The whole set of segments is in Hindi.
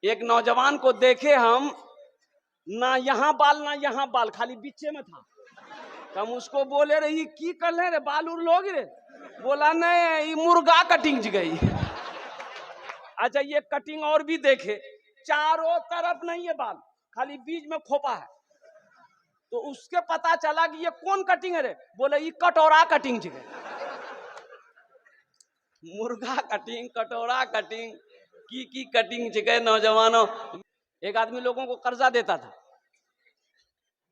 एक नौजवान को देखे हम, ना यहाँ बाल ना यहाँ बाल, खाली बीचे में था। हम उसको बोले रे ये की कर ले रे, बाल उड़ लोग रे? बोला नहीं, ये मुर्गा कटिंग गई। अच्छा ये कटिंग और भी देखे, चारों तरफ नहीं है बाल, खाली बीच में खोपा है। तो उसके पता चला कि ये कौन कटिंग है रे? बोले ये कटोरा कटिंग गई। मुर्गा कटिंग, कटोरा कटिंग, की कटिंग गए नौजवानों। एक आदमी लोगों को कर्जा देता था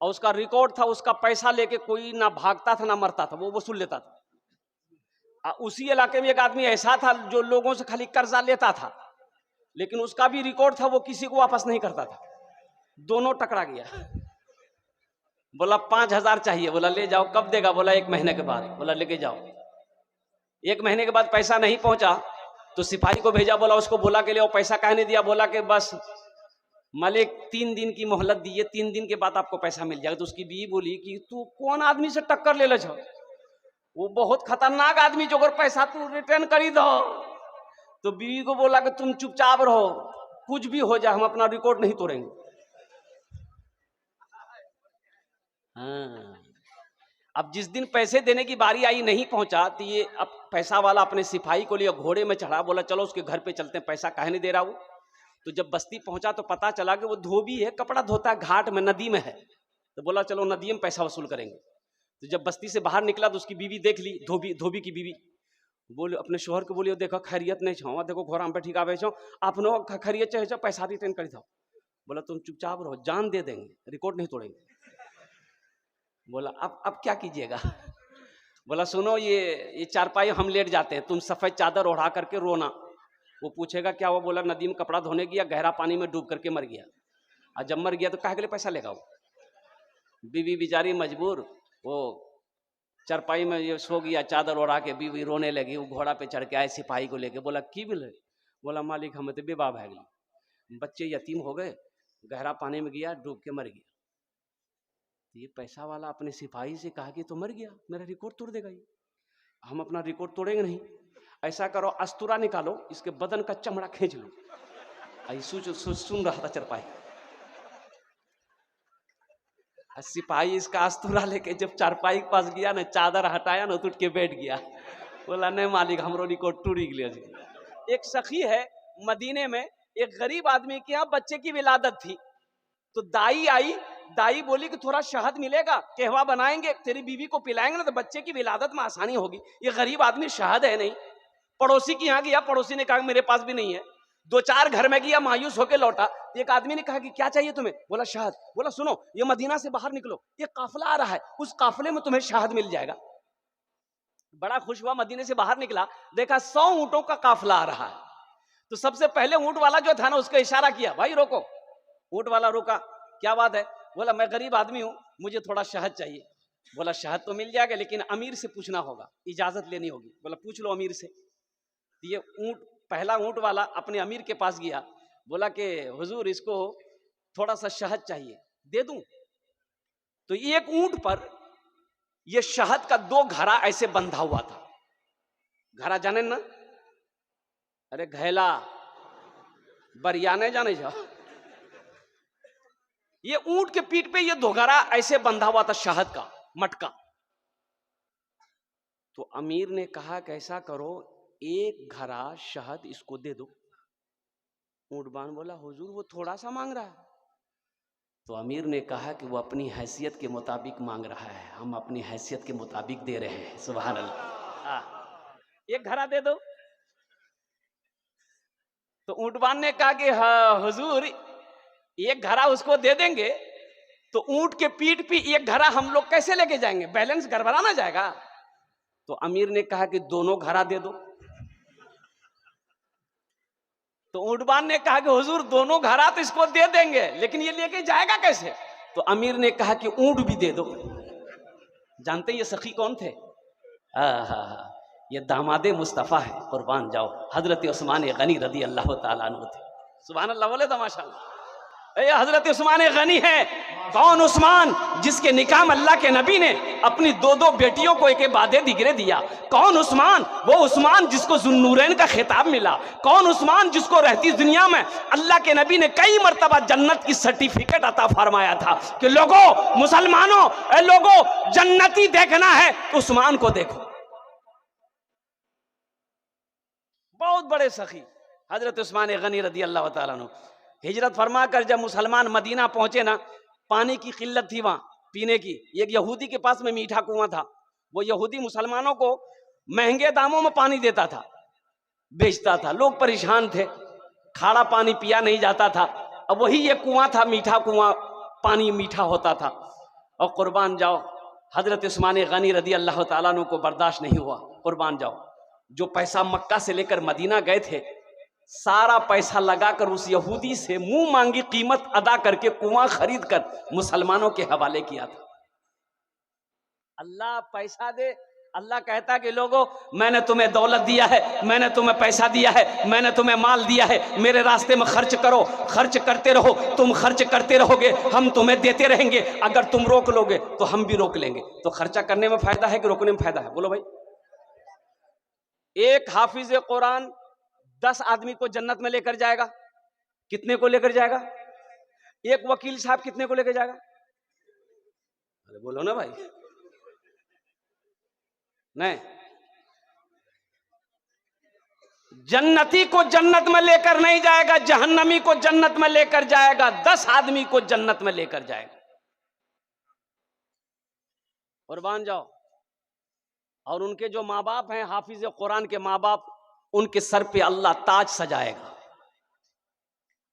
और उसका रिकॉर्ड था, उसका पैसा लेके कोई ना भागता था ना मरता था, वो वसूल लेता था। उसी इलाके में एक आदमी ऐसा था जो लोगों से खाली कर्जा लेता था, लेकिन उसका भी रिकॉर्ड था, वो किसी को वापस नहीं करता था। दोनों टकरा गया। बोला 5,000 चाहिए, बोला ले जाओ। कब देगा? बोला 1 महीने के बाद। बोला लेके जाओ। 1 महीने के बाद पैसा नहीं पहुंचा तो सिपाही को भेजा, बोला उसको बोला के ले आओ। पैसा काहे नहीं दिया? बोला कि बस मालिक 3 दिन की मोहलत दी है, 3 दिन के बाद आपको पैसा मिल जाएगा। तो उसकी बीवी बोली कि तू कौन आदमी से टक्कर ले लो? वो बहुत खतरनाक आदमी जो, अगर पैसा तू रिटर्न करी दो। तो बीवी को बोला कि तुम चुपचाप रहो, कुछ भी हो जाए हम अपना रिकॉर्ड नहीं तोड़ेंगे। हाँ, अब जिस दिन पैसे देने की बारी आई नहीं पहुंचा, तो ये अब पैसा वाला अपने सिपाही को लिए घोड़े में चढ़ा, बोला चलो उसके घर पे चलते हैं, पैसा काहे नहीं दे रहा वो। तो जब बस्ती पहुंचा तो पता चला कि वो धोबी है, कपड़ा धोता है, घाट में नदी में है। तो बोला चलो नदी में पैसा वसूल करेंगे। तो जब बस्ती से बाहर निकला तो उसकी बीवी देख ली, धोबी की बीवी बोले अपने शोहर को, बोलियो देखो खैरियत नहीं छो, देखो घोड़ा में बैठी आवे छो, अपनो खैरियत चाहे पैसा रिटर्न कर दो। बोला तुम चुपचाप रहो, जान दे देंगे, रिकॉर्ड नहीं तोड़ेंगे। बोला अब क्या कीजिएगा? बोला सुनो, ये चारपाई हम लेट जाते हैं, तुम सफेद चादर ओढ़ा करके रोना। वो पूछेगा क्या हुआ? बोला नदी में कपड़ा धोने गया, गहरा पानी में डूब करके मर गया। और जब मर गया तो काहे के लिए पैसा लेगा वो? बीवी बेचारी मजबूर, वो चारपाई में ये सो गया, चादर ओढ़ा के बीवी रोने लगी। वो घोड़ा पे चढ़ के आए सिपाही को लेके, बोला की बोले? बोला मालिक हम तो बेबा भाग गई, बच्चे यतीम हो गए, गहरा पानी में गया, डूब के मर गया। ये पैसा वाला अपने सिपाही से कहा कि तो मर गया, मेरा रिकॉर्ड तोड़ देगा ये, हम अपना रिकॉर्ड तोड़ेंगे नहीं। ऐसा करो अस्तूरा निकालो, इसके बदन का चमड़ा खींच लो। सुन रहा था चारपाई। सिपाही इसका अस्तूरा लेके जब चारपाई के पास गया ना, चादर हटाया ना, तो उठ के बैठ गया। बोला नहीं मालिक हमरो रिकॉर्ड टूट गया। एक सखी है मदीने में, एक गरीब आदमी के यहाँ बच्चे की विलादत थी। तो दाई आई, दाई बोली कि थोड़ा शहद मिलेगा, कहवा बनाएंगे, तेरी बीवी को पिलाएंगे ना तो बच्चे की विलादत में आसानी होगी। ये गरीब आदमी शहद है नहीं। पड़ोसी के यहाँ गया, पड़ोसी ने कहा मेरे पास भी नहीं है। 2-4 घर में गया, मायूस होकर लौटा। एक आदमी ने कहा कि क्या चाहिए तुम्हें? बोला शहद। बोला सुनो, ये मदीना से बाहर निकलो, ये काफिला आ रहा है, उस काफिले में तुम्हें शहद मिल जाएगा। बड़ा खुश हुआ, मदीने से बाहर निकला, देखा 100 ऊंटों का काफिला आ रहा है। तो सबसे पहले ऊंट वाला जो था ना, उसको इशारा किया, भाई रोको। ऊंट वाला रोका, क्या बात है? बोला मैं गरीब आदमी हूं, मुझे थोड़ा शहद चाहिए। बोला शहद तो मिल जाएगा, लेकिन अमीर से पूछना होगा, इजाजत लेनी होगी। बोला पूछ लो अमीर से। ये पहला ऊंट वाला अपने अमीर के पास गया, बोला कि हुजूर इसको थोड़ा सा शहद चाहिए, दे दूं? तो एक ऊंट पर ये शहद का 2 घड़ा ऐसे बंधा हुआ था। घड़ा जाने ना? अरे घैला बरियाने जाने जाओ। ये ऊंट के पीठ पे ये 2 घड़ा ऐसे बंधा हुआ था, शहद का मटका। तो अमीर ने कहा कैसा करो, 1 घड़ा शहद इसको दे दो। ऊंटबान बोला हुजूर वो थोड़ा सा मांग रहा है। तो अमीर ने कहा कि वो अपनी हैसियत के मुताबिक मांग रहा है, हम अपनी हैसियत के मुताबिक दे रहे हैं। सुभान अल्लाह। 1 घड़ा दे दो। तो ऊंटबान ने कहा कि हाँ हुजूर 1 घड़ा उसको दे देंगे तो ऊंट के पीठ पे 1 घड़ा हम लोग कैसे लेके जाएंगे, बैलेंस गड़बड़ा ना जाएगा। तो अमीर ने कहा कि दोनों घड़ा दे दो। तो ऊंटबान ने कहा कि हुजूर दोनों घड़ा तो इसको दे देंगे, लेकिन ये लेके जाएगा कैसे? तो अमीर ने कहा कि ऊंट भी दे दो। जानते ये सखी कौन थे? ये दामादे मुस्तफ़ा है, कुर्बान जाओ, हजरत उस्मान गनी रदी अल्लाह ताला अन्हु थे। सुभान अल्लाह बोले तो माशाअल्लाह। ये हजरत उस्मान गनी है। कौन उस्मान? जिसके निकाह में अल्लाह के नबी ने अपनी दो दो बेटियों को एक बादे दिगरे दिया। कौन उस्मान? वो उस्मान जिसको जुन्नूरैन का खिताब मिला। कौन उस्मान? जिसको रहती दुनिया में अल्लाह के नबी ने कई मर्तबा जन्नत की सर्टिफिकेट अता फरमाया था कि लोगों, मुसलमानों, लोगों, जन्नती देखना है तो उस्मान को देखो। बहुत बड़े सखी हजरत उस्मान गनी रदी अल्लाह तआला अन्हु। हिजरत फरमा कर जब मुसलमान मदीना पहुंचे ना, पानी की किल्लत थी वहां पीने की। एक यहूदी के पास में मीठा कुआं था। वो यहूदी मुसलमानों को महंगे दामों में पानी देता था, बेचता था। लोग परेशान थे, खारा पानी पिया नहीं जाता था। अब वही ये कुआं था, मीठा कुआं, पानी मीठा होता था। और कुर्बान जाओ, हजरत उस्मान गनी रदी अल्लाह तआला अन्हु को बर्दाश्त नहीं हुआ। कुर्बान जाओ, जो पैसा मक्का से लेकर मदीना गए थे, सारा पैसा लगाकर उस यहूदी से मुंह मांगी कीमत अदा करके कुआं खरीद कर मुसलमानों के हवाले किया था। अल्लाह पैसा दे, अल्लाह कहता कि लोगों, मैंने तुम्हें दौलत दिया है, मैंने तुम्हें पैसा दिया है, मैंने तुम्हें माल दिया है, मेरे रास्ते में खर्च करो, खर्च करते रहो। तुम खर्च करते रहोगे, हम तुम्हें देते रहेंगे। अगर तुम रोक लोगे तो हम भी रोक लेंगे। तो खर्चा करने में फायदा है कि रोकने में फायदा है? बोलो भाई। एक हाफिज कुरान 10 आदमी को जन्नत में लेकर जाएगा। कितने को लेकर जाएगा? एक वकील साहब कितने को लेकर जाएगा? अरे बोलो ना भाई। नहीं, जन्नती को जन्नत में लेकर नहीं जाएगा, जहन्नमी को जन्नत में लेकर जाएगा। 10 आदमी को जन्नत में लेकर जाएगा। कुर्बान जाओ। और उनके जो माँ बाप हैं, हाफिज कुरान के माँ बाप, उनके सर पे अल्लाह ताज सजाएगा।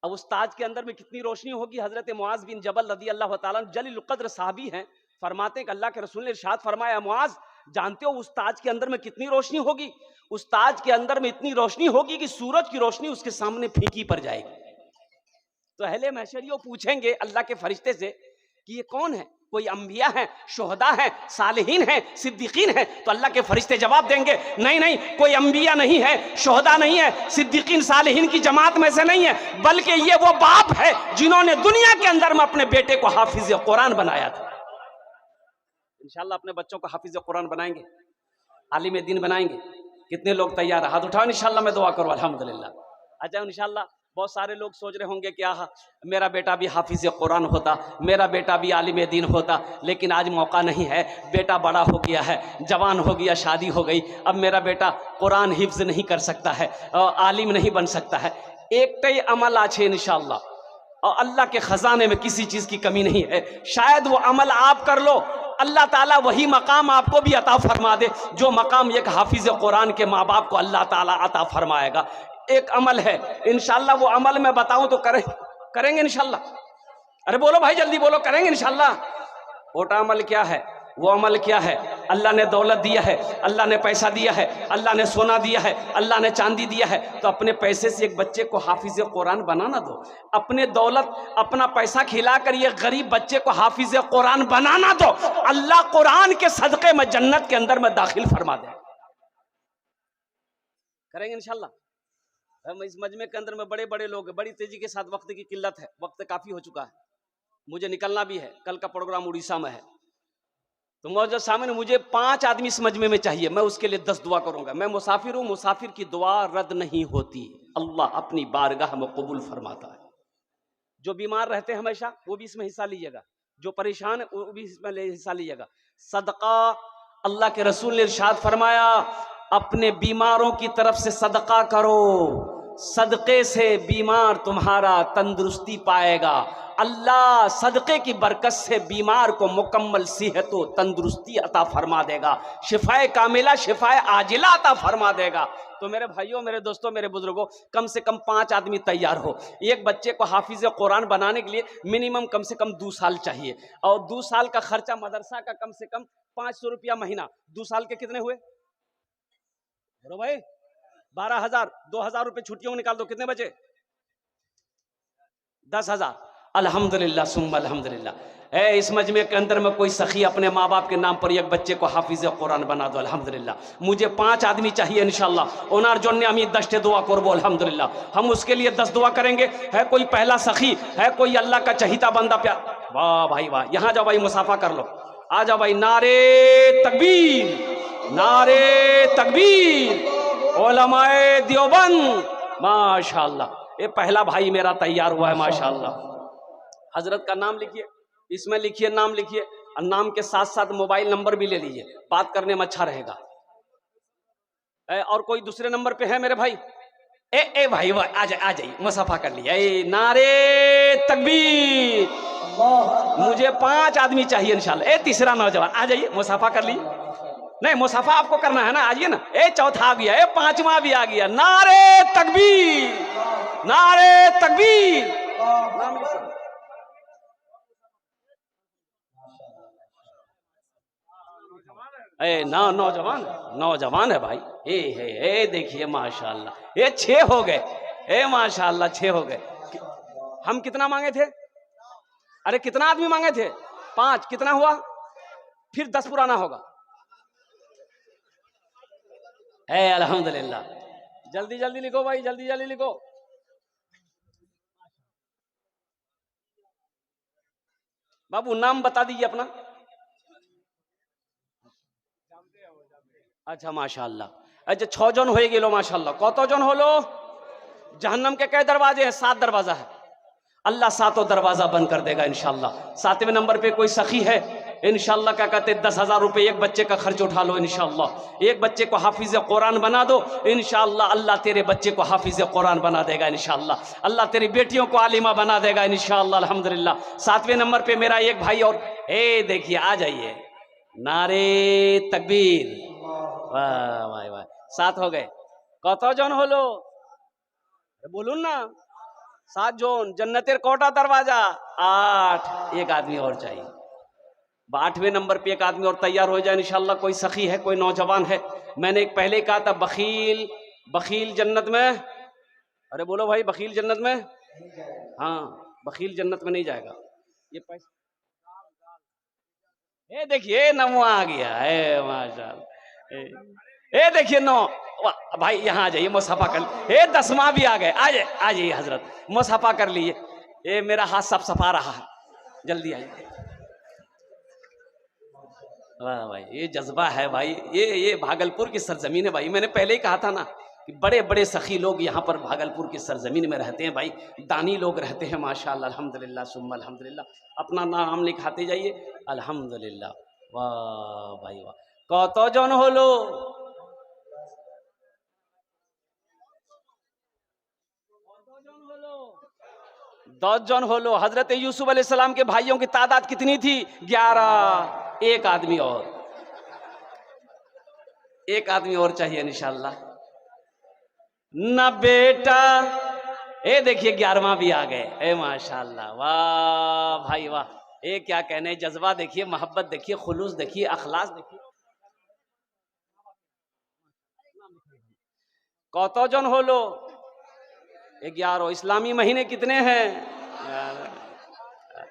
अब उस ताज के अंदर में कितनी रोशनी होगी। हजरत मुआज बिन जबल रदी अल्लाह तआला जलील क़द्र साहबी हैं, फरमाते हैं कि अल्लाह के रसूल ने इरशाद फरमाया, मुआज जानते हो उस ताज के अंदर में कितनी रोशनी होगी? उस ताज के अंदर में इतनी रोशनी होगी कि सूरज की रोशनी उसके सामने फीकी पड़ जाएगी। तो अहले महशरियों पूछेंगे अल्लाह के फरिश्ते से कि ये कौन है? कोई अंबिया है, शोहदा है, सालिहीन है, सिद्दीकीन है? तो अल्लाह के फरिश्ते जवाब देंगे, नहीं नहीं, कोई अंबिया नहीं है, शोहदा नहीं है, सिद्दीकीन सालिहीन की जमात में से नहीं है, बल्कि ये वो बाप है जिन्होंने दुनिया के अंदर में अपने बेटे को हाफिज कुरान बनाया था। इंशाल्लाह अपने बच्चों को हाफिज कुरान बनाएंगे, आलिम दीन बनाएंगे। कितने लोग तैयार है? हाथ उठाओ, इंशाल्लाह मैं दुआ करूँ। अल्हम्दुलिल्लाह। अच्छा, इंशाल्लाह बहुत सारे लोग सोच रहे होंगे कि आहा, मेरा बेटा भी हाफिज कुरान होता, मेरा बेटा भी आलिम दीन होता, लेकिन आज मौका नहीं है। बेटा बड़ा हो गया है, जवान हो गया, शादी हो गई, अब मेरा बेटा कुरान हिफ्ज नहीं कर सकता है, आलिम नहीं बन सकता है। एक कई अमल आछे इंशाल्लाह, और अल्लाह के खजाने में किसी चीज की कमी नहीं है। शायद वो अमल आप कर लो, अल्लाह ताला वही मकाम आपको भी अता फरमा दे जो मकाम एक हाफिज कुरान के माँ बाप को अल्लाह ताला अता फरमाएगा। एक अमल है, इंशाल्लाह वो अमल मैं बताऊं तो करेंगे इंशाल्लाह। अरे बोलो भाई, जल्दी बोलो, करेंगे इंशाल्लाह। छोटा अमल क्या है? वो अमल क्या है? अल्लाह ने दौलत दिया है, अल्लाह ने पैसा दिया है, अल्लाह ने सोना दिया है, अल्लाह ने चांदी दिया है, तो अपने पैसे से एक बच्चे को हाफिज कुरान बनाना दो। अपने दौलत, अपना पैसा खिलाकर ये गरीब बच्चे को हाफिज कुरान बनाना दो। अल्लाह कुरान के सदक़े में जन्नत के अंदर में दाखिल फरमा दे। करेंगे इंशाल्लाह। हम इस मजमे के अंदर में बड़े बड़े लोग हैं, बड़ी तेजी के साथ वक्त की किल्लत है, वक्त काफी हो चुका है, मुझे निकलना भी है, कल का प्रोग्राम उड़ीसा में है। तो मौजूद सामने मुझे 5 आदमी इस मजमे में चाहिए, मैं उसके लिए 10 दुआ करूंगा। मैं मुसाफिर हूं, मुसाफिर की दुआ रद्द नहीं होती, अल्लाह अपनी बारगाह में कबूल फरमाता है। जो बीमार रहते हैं हमेशा वो भी इसमें हिस्सा लीजिएगा, जो परेशान है वो भी इसमें हिस्सा लीजिएगा। सदका, अल्लाह के रसूल ने इरशाद फरमाया, अपने बीमारों की तरफ से सदका करो, सदके से बीमार तुम्हारा तंदुरुस्ती पाएगा। अल्लाह सदक़े की बरकत से बीमार को मुकम्मल सेहत व तंदुरुस्ती अता फरमा देगा, शिफाए कामिला, शिफाए आजिला अता फरमा देगा। तो मेरे भाइयों, मेरे दोस्तों, मेरे बुजुर्गों, कम से कम 5 आदमी तैयार हो। एक बच्चे को हाफिज कुरान बनाने के लिए मिनिमम कम से कम 2 साल चाहिए, और 2 साल का खर्चा मदरसा का कम से कम 500 रुपया महीना। 2 साल के कितने हुए? बोलो भाई, 12,000। 2,000 रुपये छुट्टियों निकाल दो, कितने बचे? 10,000। अल्हम्दुलिल्लाह सुम्मा अल्हम्दुलिल्लाह। इस मजमे के अंदर में कोई सखी अपने माँ बाप के नाम पर एक बच्चे को हाफिज कुरान बना दो अल्हम्दुलिल्लाह। मुझे 5 आदमी चाहिए इंशाल्लाह। ओनार जोन्ने अमी 10 दुआ करबो अल्हम्दुलिल्लाह। हम उसके लिए 10 दुआ करेंगे। है कोई पहला सखी, है कोई अल्लाह का चहीता बंदा प्यार। वाह भाई वाह, यहाँ जाओ भाई, मुसाफा कर लो, आ जाओ भाई। नारे तकबीर, नारे तकबीर, उलमाए देवबंद, माशाअल्लाह। ये पहला भाई मेरा तैयार हुआ है माशाअल्लाह। हजरत का नाम लिखिए, इसमें लिखिए, नाम लिखिए, और नाम के साथ साथ मोबाइल नंबर भी ले लीजिए, बात करने में अच्छा रहेगा। और कोई दूसरे नंबर पे है मेरे भाई? ए भाई आ जाइए, मुसाफा कर लिया। नारे तकबीर, मुझे 5 आदमी चाहिए इंशाल्लाह। तीसरा नौजवान आ जाइए, मुसाफा कर लीजिए। नहीं, मुसाफा आपको करना है ना, आइए ना। चौथा आ गया, 5वां भी आ गया। नारे तकबीर, नारे तकबीर। नौजवान है भाई। देखिए माशाल्लाह, 6 हो गए। माशाल्लाह 6 हो गए। हम कितना मांगे थे? अरे कितना आदमी मांगे थे? 5। कितना हुआ? फिर 10 पुराना होगा। अल्हम्दुलिल्लाह। जल्दी जल्दी लिखो भाई, जल्दी जल्दी लिखो। बाबू नाम बता दीजिए अपना। अच्छा माशाल्लाह। अच्छा 6 जन हो गेलो माशाल्लाह। कत जन होलो? जहन्नम के कई दरवाजे हैं? 7 दरवाजा है। अल्लाह 7 दरवाजा बंद कर देगा इंशाल्लाह। 7वें नंबर पे कोई सखी है इंशाल्लाह, क्या कहते हैं, 10,000 रुपए एक बच्चे का खर्च उठा लो इंशाल्लाह। एक बच्चे को हाफिज कुरान बना दो इंशाल्लाह। अल्लाह तेरे बच्चे को हाफिज कुरान बना देगा इंशाल्लाह। अल्लाह तेरी बेटियों को आलिमा बना देगा इंशाल्लाह अल्हम्दुलिल्लाह। 7वें नंबर पे मेरा एक भाई और देखिए, आ जाइए। नारे तकबीर, वाह वाह वाह। 7 हो गए। कत जन होलो बोलून ना? 7 जन। जन्नतेर कोटा दरवाजा? 8। एक आदमी और चाहिए। 8वें नंबर पे एक आदमी और तैयार हो जाए इंशाल्लाह। कोई सखी है, कोई नौजवान है? मैंने एक पहले कहा था, बखील जन्नत में। अरे बोलो भाई, बखील जन्नत में? हाँ, बखील जन्नत में नहीं जाएगा। ये पैसा देखिए, 9वां आ गया है माशाल्लाह। देखिए 9 भाई, यहाँ आ जाइए, मुसाफा कर। 10वां भी आ गए। आ जाइए हजरत, मुसाफा कर लीजिए। मेरा हाथ सब सफा रहा है, जल्दी आइए। वाह भाई, ये जज्बा है भाई। ये भागलपुर की सरजमीन है भाई। मैंने पहले ही कहा था ना कि बड़े बड़े सखी लोग यहाँ पर भागलपुर की सरजमीन में रहते हैं भाई। दानी लोग रहते हैं माशाल्लाह अल्हम्दुलिल्लाह सुम्मा अल्हम्दुलिल्लाह। अपना नाम लिखाते जाइए अल्हम्दुलिल्लाह। वाह भाई वाह। कत जन होलो? 10 जन होलो। हजरत यूसुफ अलैहिस्सलाम के भाइयों की तादाद कितनी थी? 11। एक आदमी और, एक आदमी और चाहिए इंशाल्लाह। ना बेटा। देखिए 11वां भी आ गए। माशाल्लाह, वाह भाई वाह। क्या कहने, जज्बा देखिए, मोहब्बत देखिए, खुलूस देखिए, अखलास देखिए। कत जन होलो? 11। इस्लामी महीने कितने हैं?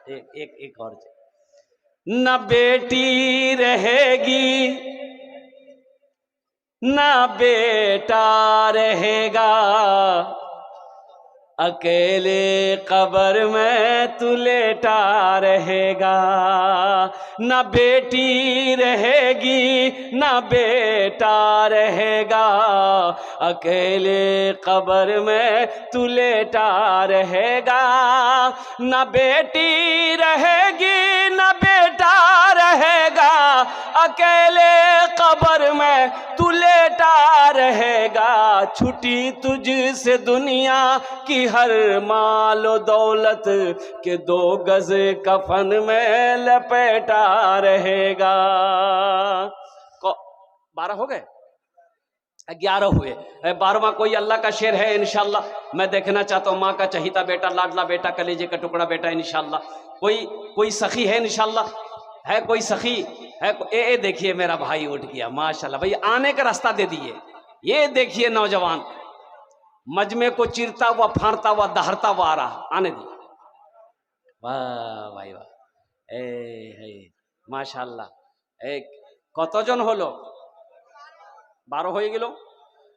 एक और। न बेटी रहेगी, न बेटा रहेगा, अकेले कब्र में तू लेटा रहेगा। न बेटी रहेगी, न बेटा रहेगा, अकेले कब्र में तू लेटा रहेगा। न बेटी रहेगी, न बेटा रहेगा, अकेले कब्र में तू लेटा रहेगा। छुटी तुझसे दुनिया की हर मालो दौलत के 2 गज कफन में लपेटा रहेगा। 12 हो गए? 11 हुए। 12वां कोई अल्लाह का शेर है इंशाल्लाह। मैं देखना चाहता हूँ। माँ का चहीता बेटा, लाडला बेटा, कलेजे का टुकड़ा बेटा इंशाल्लाह। कोई सखी है इंशाल्लाह? है कोई सखी है? देखिए मेरा भाई उठ गया माशाल्लाह। भाई आने का रास्ता दे दिए। ये देखिए नौजवान मजमे को चीरता हुआ, फाड़ता हुआ, दहरता हुआ आ रहा। आने दिए। वाह भाई वाह, ए हे মাশাআল্লাহ। এই কতজন হলো? 12 হয়ে গেল।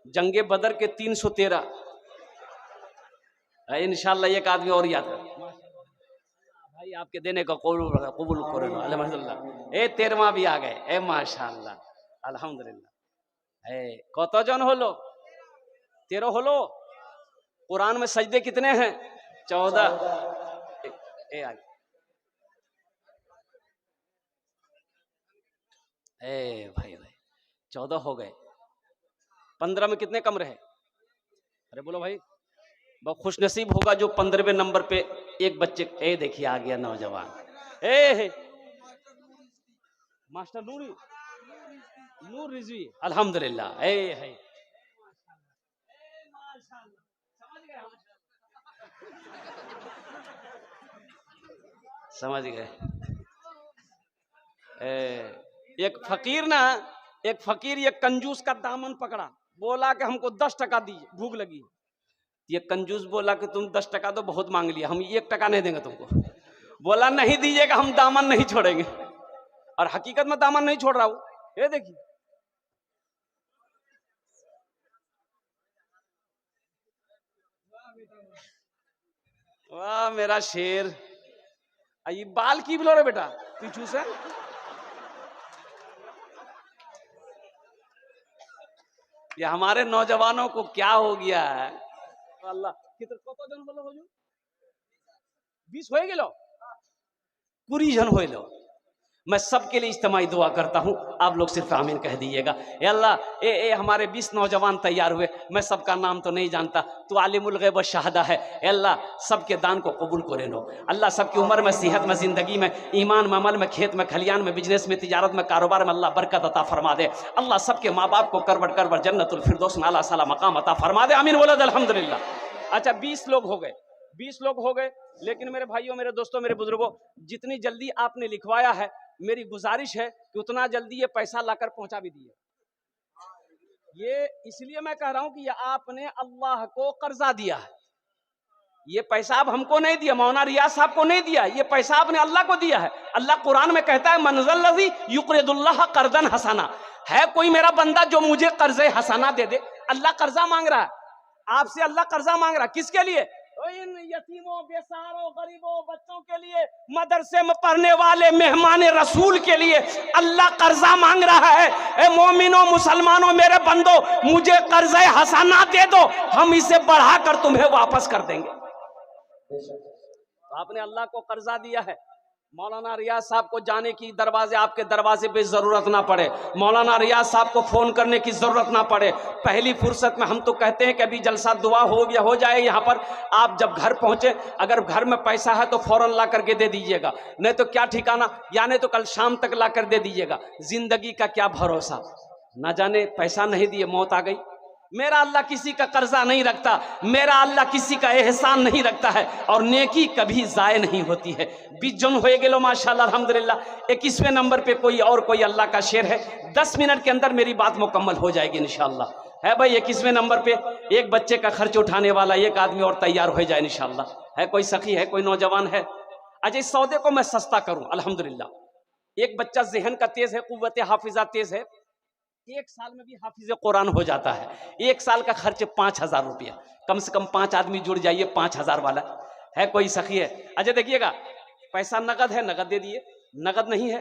जंगे बदर के 313। इंशाल्लाह एक आदमी और याद कर भाई, आपके देने का कबूल करो अल्हम्दुलिल्लाह। ए 13वां भी आ गए, ए माशाल्लाह अल्हम्दुलिल्लाह। ए কতজন হলো? 13 হলো। कुरान में सजदे कितने हैं? 14। ए आगे, ए भाई भाई 14 हो गए। 15 में कितने कम रहे? अरे बोलो भाई, बहुत खुशनसीब होगा जो 15वें नंबर पे एक बच्चे। ए देखिए आ गया नौजवान, ए मास्टर नूरी, नूर रिजवी अल्हम्दुलिल्लाह। ए है समझ गए। एक फकीर ना, एक फकीर एक कंजूस का दामन पकड़ा, बोला कि हमको 10 टका दीजिए, भूख लगी। ये कंजूस बोला कि तुम 10 टका तो बहुत मांग लिया, हम 1 टका नहीं देंगे तुमको। बोला नहीं दीजिएगा, हम दामन नहीं छोड़ेंगे। और हकीकत में दामन नहीं छोड़ रहा हूं। ये देखिए, वाह मेरा शेर। ये बाल की बोलो रे बेटा पीछू से। ये हमारे नौजवानों को क्या हो गया है अल्लाह। कितने कतजन बोलो हो जो 20 हो गेलो, 20 जन हो लो। मैं सबके लिए इज्तिमाई दुआ करता हूं, आप लोग सिर्फ आमीन कह दीजिएगा। ए अल्लाह, ए हमारे 20 नौजवान तैयार हुए, मैं सबका नाम तो नहीं जानता, तू आलिमुल गैब व शहादा है। ए अल्लाह, सबके दान को कबूल करे लो। अल्लाह सबकी उम्र में, सेहत में, जिंदगी में, ईमान में, अमल में, खेत में, खलियान में, बिजनेस में, तिजारत में, कारोबार में अल्लाह बरकत अता फरमा दे। अल्लाह सबके माँ बाप को करवट करवट जन्नतुल फिरदौस में आला साला मकाम अता फरमा दे। आमीन बोलो अल्हम्दुलिल्लाह। अच्छा 20 लोग हो गए, 20 लोग हो गए। लेकिन मेरे भाइयों, मेरे दोस्तों, मेरे बुजुर्गों, जितनी जल्दी आपने लिखवाया है, मेरी गुजारिश है कि उतना जल्दी ये पैसा लाकर पहुंचा भी दिए। ये इसलिए मैं कह रहा हूं कि ये आपने अल्लाह को कर्जा दिया है। ये पैसा अब हमको नहीं दिया, मौलाना रियाज साहब को नहीं दिया, ये पैसा आपने अल्लाह को दिया है। अल्लाह कुरान में कहता है मनज़ल्लज़ी युक़रिदुल्लाह क़र्ज़न हसना। है कोई मेरा बंदा जो मुझे कर्जे हसना दे दे? अल्लाह कर्जा मांग रहा है आपसे, अल्लाह कर्जा मांग रहा है। किसके लिए? इन यतीमों, बेसहारों, गरीबों, बच्चों के लिए, मदरसे में पढ़ने वाले मेहमान रसूल के लिए अल्लाह कर्जा मांग रहा है। ए मोमिनों, मुसलमानों, मेरे बंदो, मुझे कर्जे हसना दे दो, हम इसे बढ़ाकर तुम्हें वापस कर देंगे। तो आपने अल्लाह को कर्जा दिया है। मौलाना रियाज साहब को जाने की दरवाजे, आपके दरवाजे पे जरूरत ना पड़े, मौलाना रियाज साहब को फोन करने की जरूरत ना पड़े। पहली फुर्सत में हम तो कहते हैं कि अभी जलसा दुआ हो गया, हो जाए यहाँ पर। आप जब घर पहुंचे, अगर घर में पैसा है तो फौरन ला करके दे दीजिएगा, नहीं तो क्या ठिकाना, या नहीं तो कल शाम तक ला कर दे दीजिएगा। जिंदगी का क्या भरोसा, ना जाने पैसा नहीं दिए मौत आ गई। मेरा अल्लाह किसी का कर्जा नहीं रखता, मेरा अल्लाह किसी का एहसान नहीं रखता है, और नेकी कभी जाय नहीं होती है। 20 जन हो गेलो माशाल्लाह अल्हम्दुलिल्लाह। 21वें नंबर पे कोई और कोई अल्लाह का शेर है, 10 मिनट के अंदर मेरी बात मुकम्मल हो जाएगी इंशाल्लाह। है भाई 21वें नंबर पे एक बच्चे का खर्च उठाने वाला एक आदमी और तैयार हो जाए इंशाल्लाह। है कोई सखी, है कोई नौजवान है? अच्छा इस सौदे को मैं सस्ता करूं अल्हम्दुलिल्लाह। एक बच्चा जहन का तेज है, कुव्वत हाफिजा तेज है, 1 साल में भी हाफिज कुरान हो जाता है। 1 साल का खर्च 5000 रुपया, कम से कम 5 आदमी जुड़ जाइए 5000 वाला। है कोई सखी है? अच्छा देखिएगा, पैसा नगद है, नगद दे दिए, नगद नहीं है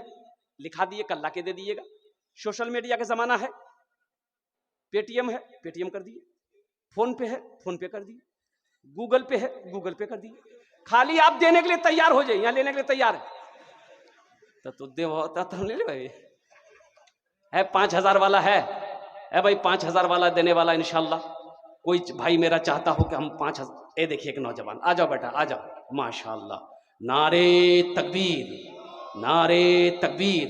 लिखा दिए, कल ला के दे दीजिएगा। सोशल मीडिया का जमाना है, पेटीएम है, पेटीएम कर दिए, फोन पे है, फोन पे कर दिए, गूगल पे है, गूगल पे कर दिए। खाली आप देने के लिए तैयार हो जाइए, यहाँ लेने के लिए तैयार है तो दे होता तो ले ले भाई। है 5000 वाला है भाई, 5000 वाला देने वाला इंशाल्लाह। कोई भाई मेरा चाहता हो कि हम 5000। ये देखिए एक नौजवान, आ जाओ बेटा आ जाओ, माशाल्लाह। नारे तकबीर, नारे तकबीर।